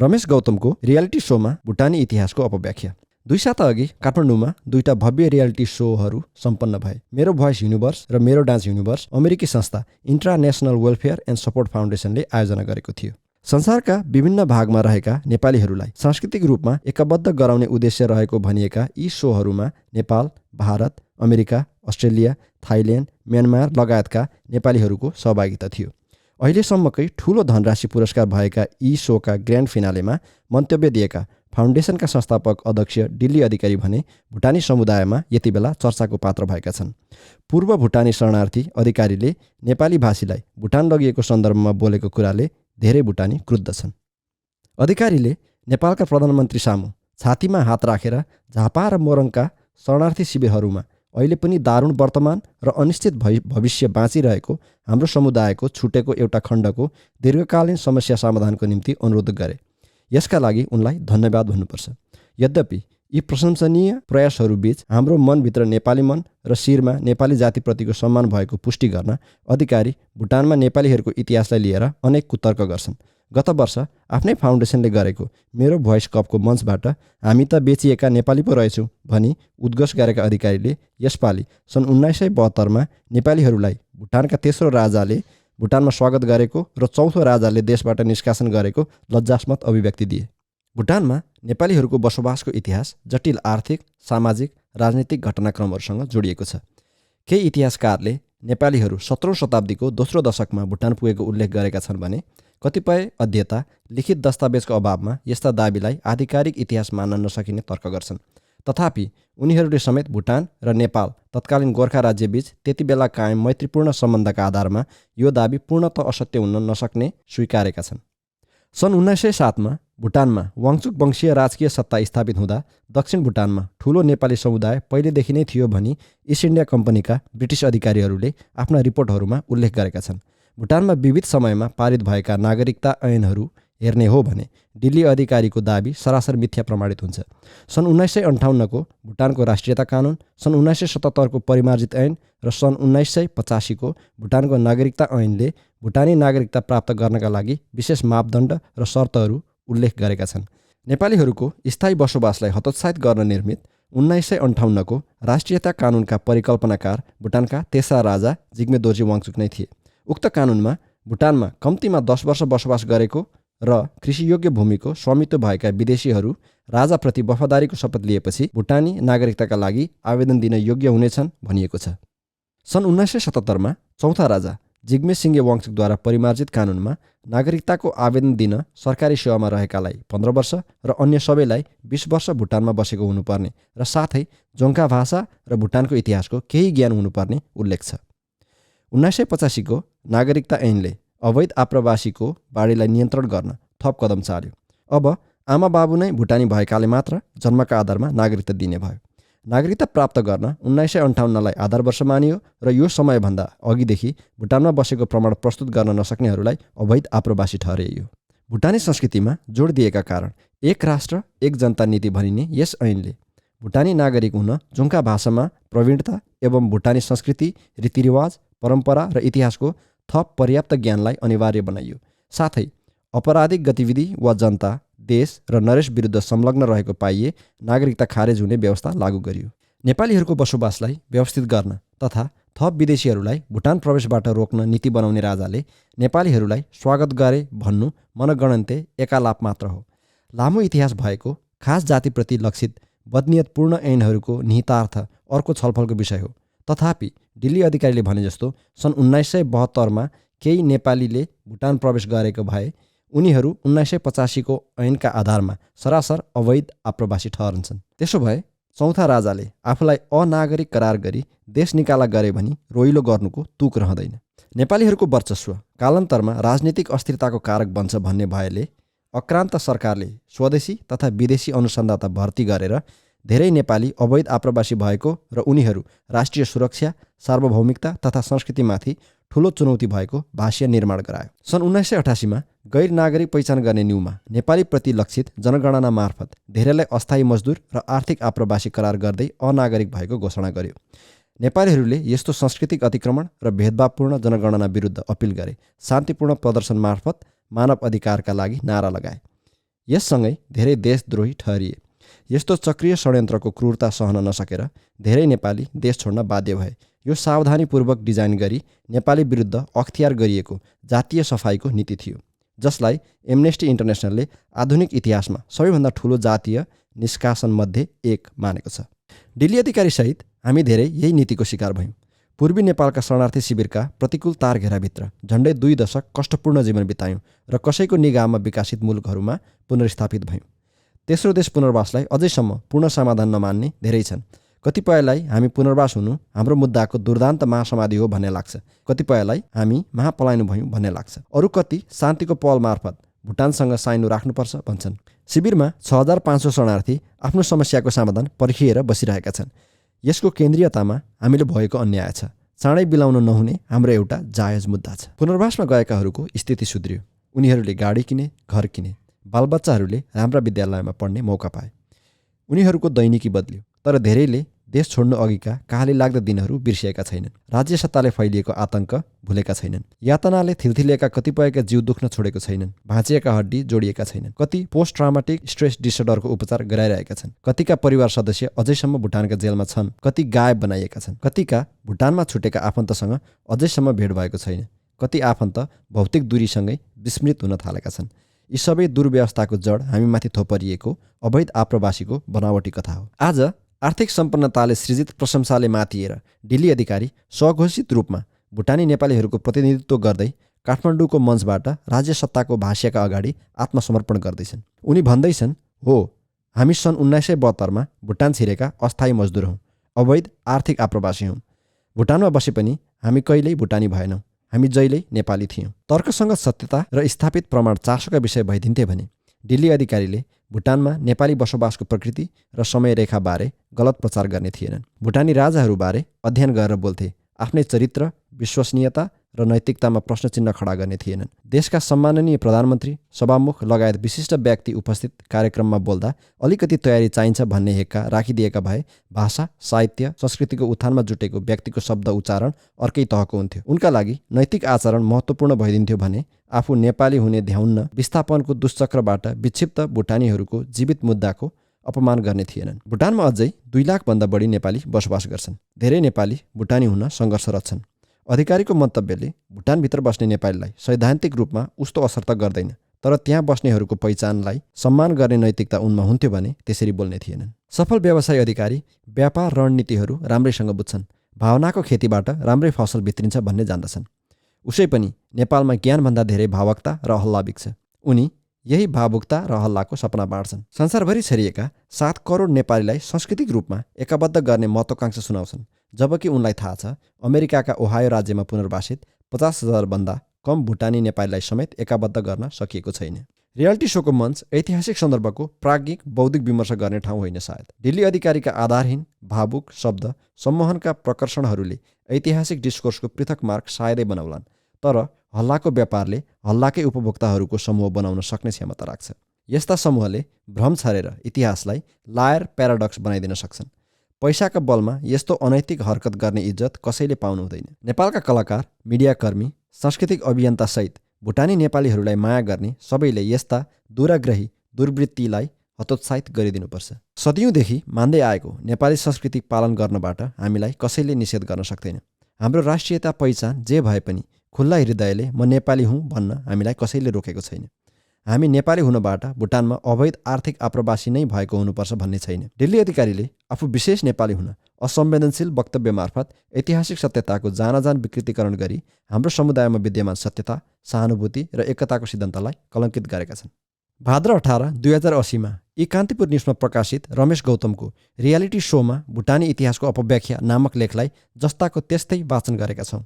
रमेश गौतमको रियालिटी शोमा भुटानी इतिहासको अपव्याख्या। 2 साता अघि काठमाडौँमा 2टा भव्य रियालिटी शोहरू सम्पन्न भए। मेरो भोइस युनिभर्स र मेरो डान्स युनिभर्स अमेरिकी संस्था इन्टरनेसनल वेलफेयर एन्ड सपोर्ट फाउन्डेसनले आयोजना गरेको थियो। संसारका विभिन्न भागमा रहेका नेपालीहरूलाई सांस्कृतिक रूपमा एकबद्ध गराउने उद्देश्य रहेको भनिएका यी शोहरूमा Nepal, Bharat, America, Australia, Thailand, Myanmar लगायतका नेपालीहरूको सहभागिता थियो। अहिलेसम्मकै ठूलो धनराशि पुरस्कार भएका यी शोका ग्रान्ड फिनालेमा मन्तव्य दिएका फाउन्डेसनका संस्थापक अध्यक्ष डिल्ली अधिकारी भने भुटानी समुदायमा यति बेला चर्चाको पात्र भएका छन्। पूर्व भुटानी शरणार्थी अधिकारीले नेपाली भाषीलाई भुटान लगिएको सन्दर्भमा बोलेको कुराले धेरै भुटानी क्रुद्ध छन्। अधिकारीले नेपालका प्रधानमन्त्री सामु छातीमा हात राखेर झापा र मोरङका शरणार्थी शिविरहरूमा अहिले पनि दारुण वर्तमान र अनिश्चित भविष्य बाँचिरहेको हाम्रो समुदायको छुटेको एउटा खण्डको दीर्घकालीन समस्या समाधानको निम्ति अनुरोध गरे। यसका लागि उनलाई धन्यवाद भन्नुपर्छ। यद्यपि यी प्रशंसनीय प्रयासहरूबीच हाम्रो मनभित्र नेपाली मन र शिरमा नेपाली जातिप्रतिको सम्मान भएको पुष्टि गर्न अधिकारी भुटानमा नेपालीहरूको इतिहासलाई लिएर अनेक कुतर्क गर्छन्। गत वर्ष आफ्नै फाउन्डेसनले गरेको मेरो भोइस कपको मञ्चबाट हामी त बेचिएका नेपाली पो रहेछौँ भनी उद्घोष गरेका अधिकारीले यसपालि सन् 1972मा नेपालीहरूलाई भुटानका तेस्रो राजाले भुटानमा स्वागत गरेको र चौथो राजाले देशबाट निष्कासन गरेको लज्जास्मद अभिव्यक्ति दिए। भुटानमा नेपालीहरूको बसोबासको इतिहास जटिल आर्थिक, सामाजिक, राजनीतिक घटनाक्रमहरूसँग जोडिएको छ। केही इतिहासकारले नेपालीहरू 17औं शताब्दीको दोस्रो दशकमा भुटान पुगेको उल्लेख गरेका छन् भने कतिपय अध्येता लिखित दस्तावेजको अभावमा यस्ता दाबीलाई आधिकारिक इतिहास मान्न नसकिने तर्क गर्छन्। तथापि उनीहरूले समेत भुटान र नेपाल तत्कालीन गोर्खा राज्यबीच त्यति बेला कायम मैत्रीपूर्ण सम्बन्धका आधारमा यो दाबी पूर्णतः असत्य हुन नसक्ने स्वीकारेका छन्। सन् 1907मा भुटानमा वाङचुक वंशीय राजकीय सत्ता स्थापित हुँदा दक्षिण भुटानमा ठूलो नेपाली समुदाय पहिलेदेखि नै थियो भनी इस्ट इन्डिया कम्पनीका ब्रिटिस अधिकारीहरूले आफ्ना रिपोर्टहरूमा उल्लेख गरेका छन्। भुटानमा विविध समयमा पारित भएका नागरिकता ऐनहरू हेर्ने हो भने दिल्ली अधिकारीको दाबी सरासर मिथ्या प्रमाणित हुन्छ। सन् 1958को भुटानको राष्ट्रियता कानुन, सन् 1977को परिमार्जित ऐन र सन् 1985को भुटानको नागरिकता ऐनले भुटानी नागरिकता प्राप्त गर्नका लागि विशेष मापदण्ड र शर्तहरू उल्लेख गरेका छन्। नेपालीहरूको स्थायी बसोबासलाई हतोत्साहित गर्न निर्मित 1958को राष्ट्रियता कानुनका परिकल्पनाकार भुटानका तेस्रा राजा जिग्मे दोर्जी वाङचुक नै थिए। उक्त कानुनमा भुटानमा कम्तीमा 10 वर्ष बसोबास गरेको र कृषियोग्य भूमिको स्वामित्व भएका विदेशीहरू राजाप्रति वफादारीको शपथ लिएपछि भुटानी नागरिकताका लागि आवेदन दिन योग्य हुनेछन् भनिएको छ। सन् 1977मा चौथा राजा जिग्मे सिङ्गे वाङचुकद्वारा परिमार्जित कानुनमा नागरिकताको आवेदन दिन सरकारी सेवामा रहेकालाई 15 वर्ष र अन्य सबैलाई 20 वर्ष भुटानमा बसेको हुनुपर्ने र साथै जोङ्खा भाषा र भुटानको इतिहासको केही ज्ञान हुनुपर्ने उल्लेख छ। 1985को नागरिकता ऐनले अवैध आप्रवासीको बाढीलाई नियन्त्रण गर्न थप कदम चाल्यो। अब आमा बाबु नै भुटानी भएकाले मात्र जन्मका आधारमा नागरिकता दिने भयो। नागरिकता प्राप्त गर्न 1958लाई आधार वर्ष मानियो र यो समयभन्दा अघिदेखि भुटानमा बसेको प्रमाण प्रस्तुत गर्न नसक्नेहरूलाई अवैध आप्रवासी ठहरियो। भुटानी संस्कृतिमा जोड दिएका कारण एक राष्ट्र एक जनता नीति भनिने यस ऐनले भुटानी नागरिक हुन जोङ्खा भाषामा प्रवीणता एवं भुटानी संस्कृति, रीतिरिवाज, परम्परा र इतिहासको थप पर्याप्त ज्ञानलाई अनिवार्य बनाइयो। साथै अपराधिक गतिविधि वा जनता, देश र नरेश विरुद्ध संलग्न रहेको पाइए नागरिकता खारेज हुने व्यवस्था लागू गरियो। नेपालीहरूको बसोबासलाई व्यवस्थित गर्न तथा थप विदेशीहरूलाई भुटान प्रवेशबाट रोक्न नीति बनाउने राजाले नेपालीहरूलाई स्वागत गरे भन्नु मनगणन्ते एकालाप मात्र हो। लामो इतिहास भएको खास जातिप्रति लक्षित बदनियतपूर्ण ऐनहरूको निहितार्थ अर्को छलफलको विषय हो। तथापि दिल्ली अधिकारीले भने जस्तो सन् 1972मा केही नेपालीले भुटान प्रवेश गरेको भए उनीहरू 1985को ऐनका आधारमा सरासर अवैध आप्रवासी ठहरन्छन्। त्यसो भए चौथा राजाले आफूलाई अनागरिक करार गरी देश निकाला गरे भनी रोइलो गर्नुको तुक रहँदैन। नेपालीहरूको वर्चस्व कालान्तरमा राजनीतिक अस्थिरताको कारक बन्छ भन्ने भएले अक्रान्त सरकारले स्वदेशी तथा विदेशी अनुसन्धाता भर्ती गरेर धेरै नेपाली अवैध आप्रवासी भएको र उनीहरू राष्ट्रिय सुरक्षा, सार्वभौमिकता तथा संस्कृतिमाथि ठूलो चुनौती भएको भाष्य निर्माण गरायो। सन् 1988मा गैर नागरिक पहिचान गर्ने न्युमा नेपाली प्रति लक्षित जनगणना मार्फत धेरैलाई अस्थायी मजदुर र आर्थिक आप्रवासी करार गर्दै अनागरिक भएको घोषणा गर्यो। नेपालीहरूले यस्तो सांस्कृतिक अतिक्रमण र भेदभावपूर्ण जनगणना विरुद्ध अपिल गरे। शान्तिपूर्ण प्रदर्शन मार्फत मानव अधिकारका लागि नारा लगाए। यससँगै धेरै देशद्रोही ठहरिए। यस्तो चक्रीय षड्यन्त्रको क्रूरता सहन नसकेर धेरै नेपाली देश छोड्न बाध्य भए। यो सावधानीपूर्वक डिजाइन गरी नेपाली विरुद्ध अख्तियार गरिएको जातीय सफाइको नीति थियो, जसलाई एमनेस्टी इन्टरनेसनलले आधुनिक इतिहासमा सबैभन्दा ठूलो जातीय निष्कासनमध्ये एक मानेको छ। दिल्ली अधिकारीसहित हामी धेरै यही नीतिको शिकार भयौँ। पूर्वी नेपालका शरणार्थी शिविरका प्रतिकूल तारघेराभित्र झन्डै 2 दशक कष्टपूर्ण जीवन बितायौँ र कसैको निगाहमा विकसित मुलुकहरूमा पुनर्स्थापित भयौँ। तेस्रो देश पुनर्वासलाई अझैसम्म पूर्ण समाधान नमान्ने धेरै छन्। कतिपयलाई हामी पुनर्वास हुनु हाम्रो मुद्दाको दुर्दान्त महासमाधि हो भन्ने लाग्छ, कतिपयलाई हामी महापलायनु भयौँ भन्ने लाग्छ। अरू कति शान्तिको पहल मार्फत भुटानसँग साइनो राख्नुपर्छ भन्छन्। शिविरमा 6500 शरणार्थी आफ्नो समस्याको समाधान पर्खिएर बसिरहेका छन्। यसको केन्द्रीयतामा हामीले भएको अन्याय छ। चाँडै बिलाउन नहुने हाम्रो एउटा जायज मुद्दा छ। पुनर्वासमा गएकाहरूको स्थिति सुध्रियो। उनीहरूले गाडी किने, घर किने, बालबच्चाहरूले राम्रा विद्यालयमा पढ्ने मौका पाए। उनीहरूको दैनिकी बदल्यो, तर धेरैले देश छोड्नु अघिका कहाली लाग्दा दिनहरू बिर्सिएका छैनन्। राज्य सत्ताले फैलिएको आतंक भुलेका छैनन्। यातनाले थिल्थिलिएका कतिपयका जिउ दुख्न छोडेको छैनन्। भाँचिएका हड्डी जोडिएका छैनन्। कति पोस्ट ट्रामाटिक स्ट्रेस डिसअर्डरको उपचार गराइरहेका छन्। कतिका परिवार सदस्य अझैसम्म भुटानका जेलमा छन्। कति गायब बनाइएका छन्। कतिका भुटानमा छुटेका आफन्तसँग अझैसम्म भेट भएको छैन। कति आफन्त भौतिक दूरीसँगै विस्मृत हुन थालेका छन्। यी सबै दुर्व्यवस्थाको जड हामीमाथि थोपरिएको अवैध आप्रवासीको बनावटी कथा हो। आज आर्थिक सम्पन्नताले सृजित प्रशंसाले मातिएर दिल्ली अधिकारी स्वघोषित रूपमा भुटानी नेपालीहरूको प्रतिनिधित्व गर्दै काठमाडौँको मञ्चबाट राज्य सत्ताको भाष्यका अगाडि आत्मसमर्पण गर्दैछन्। उनी भन्दैछन्, हो, हामी सन् 1972 भुटान छिरेका अस्थायी मजदुर हौँ, अवैध आर्थिक आप्रवासी हौँ। भुटानमा बसे पनि हामी कहिल्यै भुटानी भएनौँ, हामी जहिल्यै नेपाली थियौँ। तर्कसङ्गत सत्यता र स्थापित प्रमाण चासोका विषय भइदिन्थे भने दिल्ली अधिकारीले भुटानमा नेपाली बसोबासको प्रकृति र समयरेखाबारे गलत प्रचार गर्ने थिएनन्। भुटानी राजाहरूबारे अध्ययन गरेर बोल्थे। आफ्नै चरित्र, विश्वसनीयता र नैतिकतामा प्रश्नचिन्ह खडा गर्ने थिएनन्। देशका सम्माननीय प्रधानमन्त्री, सभामुख लगायत विशिष्ट व्यक्ति उपस्थित कार्यक्रममा बोल्दा अलिकति तयारी चाहिन्छ भन्ने हेक्का राखिदिएका भए भाषा, साहित्य, संस्कृतिको उत्थानमा जुटेको व्यक्तिको शब्द उच्चारण अर्कै तहको हुन्थ्यो। उनका लागि नैतिक आचरण महत्त्वपूर्ण भइदिन्थ्यो भने आफू नेपाली हुने ध्याउन्न विस्थापनको दुष्चक्रबाट विक्षिप्त भुटानीहरूको जीवित मुद्दाको अपमान गर्ने थिएनन्। भुटानमा अझै 2 लाखभन्दा बढी नेपाली बसोबास गर्छन्। धेरै नेपाली भुटानी हुन सङ्घर्षरत छन्। अधिकारीको मन्तव्यले भुटानभित्र बस्ने नेपालीलाई सैद्धान्तिक रूपमा उस्तो असर त गर्दैन, तर त्यहाँ बस्नेहरूको पहिचानलाई सम्मान गर्ने नैतिकता उनमा हुन्थ्यो भने त्यसरी बोल्ने थिएनन्। सफल व्यवसाय अधिकारी व्यापार रणनीतिहरू राम्रैसँग बुझ्छन्। भावनाको खेतीबाट राम्रै फसल भित्रिन्छ भन्ने जान्दछन्। उसै पनि नेपालमा ज्ञानभन्दा धेरै भावुकता र हल्ला बिग्छ। उनी यही भावुकता र हल्लाको सपना बाँड्छन्। संसारभरि छरिएका 7 करोड नेपालीलाई सांस्कृतिक रूपमा एकबद्ध गर्ने महत्त्वाकांक्षा सुनाउँछन्, जबकि उनलाई थाहा छ अमेरिकाका ओहायो राज्यमा पुनर्वासित 50,000 भन्दा कम भुटानी नेपालीलाई समेत एकबद्ध गर्न सकिएको छैन। रियालिटी शोको मञ्च ऐतिहासिक सन्दर्भको प्राज्ञिक बौद्धिक विमर्श गर्ने ठाउँ होइन सायद। दिल्ली अधिकारीका आधारहीन भावुक शब्द सम्मोहनका प्रकर्षणहरूले ऐतिहासिक डिस्कोर्सको पृथक मार्ग सायदै बनाउलान्, तर हल्लाको व्यापारले हल्लाकै उपभोक्ताहरूको समूह बनाउन सक्ने क्षमता राख्छ। यस्ता समूहले भ्रम छरेर इतिहासलाई लायर प्याराडक्स बनाइदिन सक्छन्। पैसाका बलमा यस्तो अनैतिक हरकत गर्ने इज्जत कसैले पाउनु हुँदैन। नेपालका कलाकार, मिडियाकर्मी, सांस्कृतिक अभियन्तासहित भुटानी नेपालीहरूलाई माया गर्ने सबैले यस्ता दुराग्रही दुर्वृत्तिलाई हतोत्साहित गरिदिनुपर्छ। सदियौँदेखि मान्दै आएको नेपाली संस्कृति पालन गर्नबाट हामीलाई कसैले निषेध गर्न सक्दैन। हाम्रो राष्ट्रियता पहिचान जे भए पनि खुल्ला हृदयले म नेपाली हुँ भन्न हामीलाई कसैले रोकेको छैन। हामी नेपाली हुनबाट भुटानमा अवैध आर्थिक आप्रवासी नै भएको हुनुपर्छ भन्ने छैन। दिल्ली अधिकारीले आफू विशेष नेपाली हुन असंवेदनशील वक्तव्य मार्फत ऐतिहासिक सत्यताको जानाजान विकृतीकरण गरी हाम्रो समुदायमा विद्यमान सत्यता, सहानुभूति र एकताको सिद्धान्तलाई कलङ्कित गरेका छन्। भाद्र 18, 2080 यी कान्तिपुर न्युजमा प्रकाशित रमेश गौतमको रियालिटी शोमा भुटानी इतिहासको अपव्याख्या नामक लेखलाई जस्ताको त्यस्तै वाचन गरेका छौँ।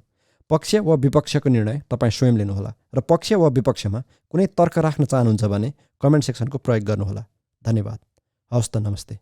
पक्ष वा विपक्षको निर्णय तपाईँ स्वयं लिनुहोला र पक्ष वा विपक्षमा कुनै तर्क राख्न चाहनुहुन्छ भने कमेन्ट सेक्सनको प्रयोग गर्नुहोला। धन्यवाद। हवस् त, नमस्ते।